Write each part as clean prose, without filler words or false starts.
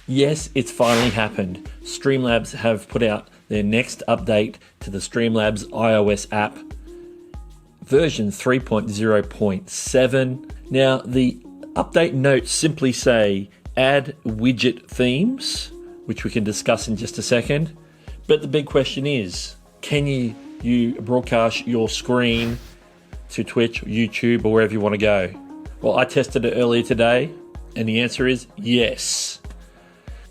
Yes, it's finally happened. Streamlabs have put out their next update to the Streamlabs iOS app, version 3.0.7. Now, the update notes simply say add widget themes, which we can discuss in just a second. But the big question is, can you broadcast your screen to Twitch, YouTube, or wherever you want to go? Well, I tested it earlier today, and the answer is yes.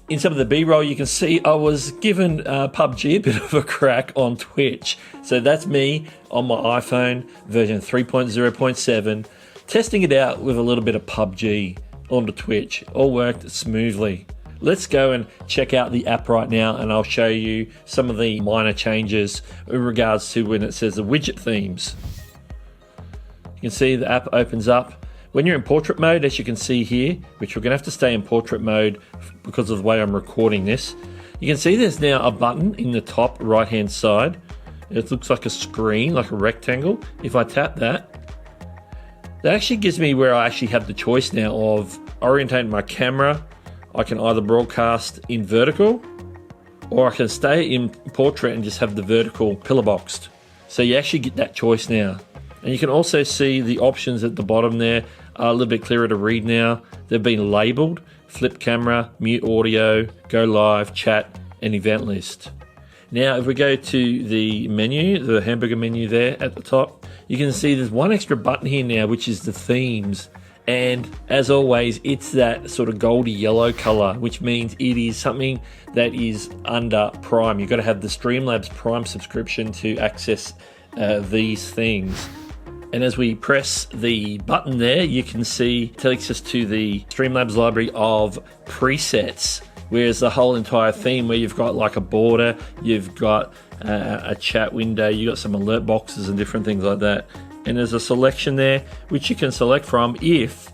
In some of the B-roll, you can see I was given PUBG a bit of a crack on Twitch. So that's me on my iPhone, version 3.0.7, testing it out with a little bit of PUBG onto Twitch. All worked smoothly. Let's go and check out the app right now, and I'll show you some of the minor changes in regards to when it says the widget themes. You can see the app opens up. When you're in portrait mode, as you can see here, which we're going to have to stay in portrait mode because of the way I'm recording this, you can see there's now a button in the top right hand side. It looks like a screen, like a rectangle. If I tap that, that actually gives me where I actually have the choice now of orientating my camera. I can either broadcast in vertical, or I can stay in portrait and just have the vertical pillar boxed. So you actually get that choice now. And you can also see the options at the bottom there are a little bit clearer to read now. They've been labeled: flip camera, mute audio, go live, chat, and event list. Now, if we go to the menu, the hamburger menu there at the top, you can see there's one extra button here now, which is the themes. And as always, it's that sort of goldy yellow color, which means it is something that is under Prime. You've got to have the Streamlabs Prime subscription to access these things. And as we press the button there, you can see it takes us to the Streamlabs library of presets, whereas the whole entire theme where you've got like a border, you've got a chat window, you've got some alert boxes and different things like that. And there's a selection there which you can select from if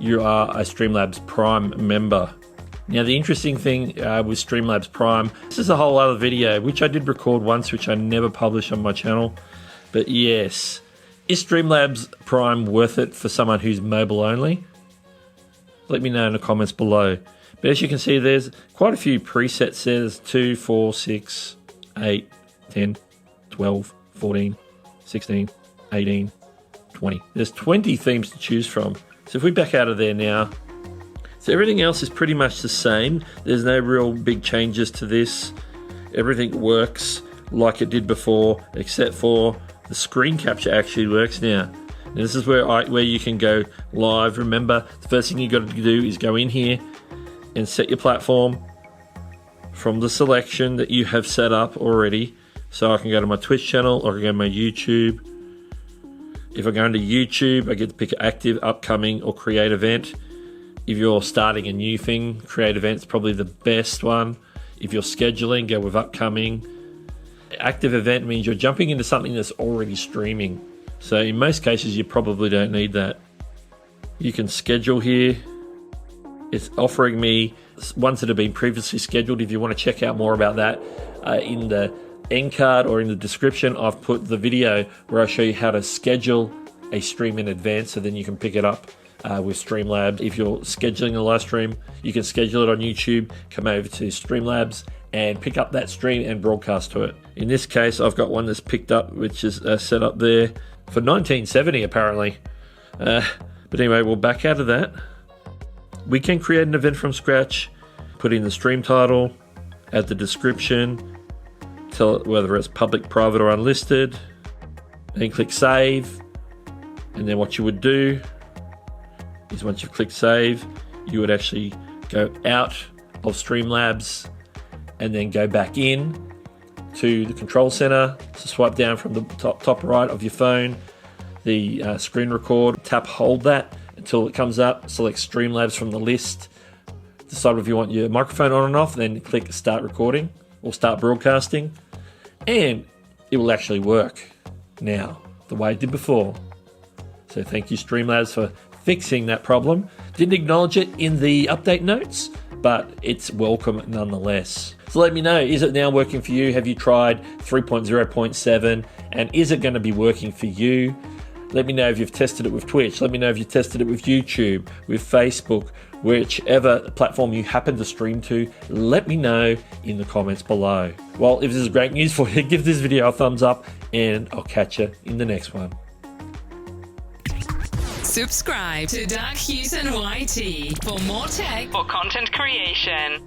you are a Streamlabs Prime member. Now, the interesting thing with Streamlabs Prime, this is a whole other video which I did record once, which I never published on my channel. But yes, is Streamlabs Prime worth it for someone who's mobile only? Let me know in the comments below. But as you can see, there's quite a few presets. There's 2, 4, 6, 8, 10, 12, 14, 16, 18, 20. There's 20 themes to choose from. So if we back out of there now, so everything else is pretty much the same. There's no real big changes to this. Everything works like it did before, except for the screen capture actually works now. Now this is where you can go live. Remember, the first thing you got to do is go in here and set your platform from the selection that you have set up already. So I can go to my Twitch channel, or I can go to my YouTube. If I go into YouTube, I get to pick active, upcoming, or create event. If you're starting a new thing, create event's probably the best one. If you're scheduling, go with upcoming. Active event means you're jumping into something that's already streaming. So in most cases, you probably don't need that. You can schedule here. It's offering me ones that have been previously scheduled. If you want to check out more about that, in the end card or in the description, I've put the video where I show you how to schedule a stream in advance, so then you can pick it up with Streamlabs. If you're scheduling a live stream, you can schedule it on YouTube, come over to Streamlabs and pick up that stream and broadcast to it. In this case, I've got one that's picked up, which is set up there for 1970 apparently. But anyway, we'll back out of that. We can create an event from scratch, put in the stream title, add the description, tell it whether it's public, private, or unlisted, then click save. And then what you would do is once you've clicked save, you would actually go out of Streamlabs and then go back in to the control center. So swipe down from the top right of your phone, the screen record, tap hold that until it comes up, select Streamlabs from the list, decide if you want your microphone on and off, then click start recording or start broadcasting, and it will actually work now the way it did before. So thank you, Streamlabs, for fixing that problem. Didn't acknowledge it in the update notes, but it's welcome nonetheless. So let me know, is it now working for you? Have you tried 3.0.7 and is it going to be working for you? Let me know if you've tested it with Twitch. Let me know if you've tested it with YouTube, with Facebook, whichever platform you happen to stream to. Let me know in the comments below. Well, if this is great news for you, give this video a thumbs up, and I'll catch you in the next one. Subscribe to Hewson YT for more tech or content creation.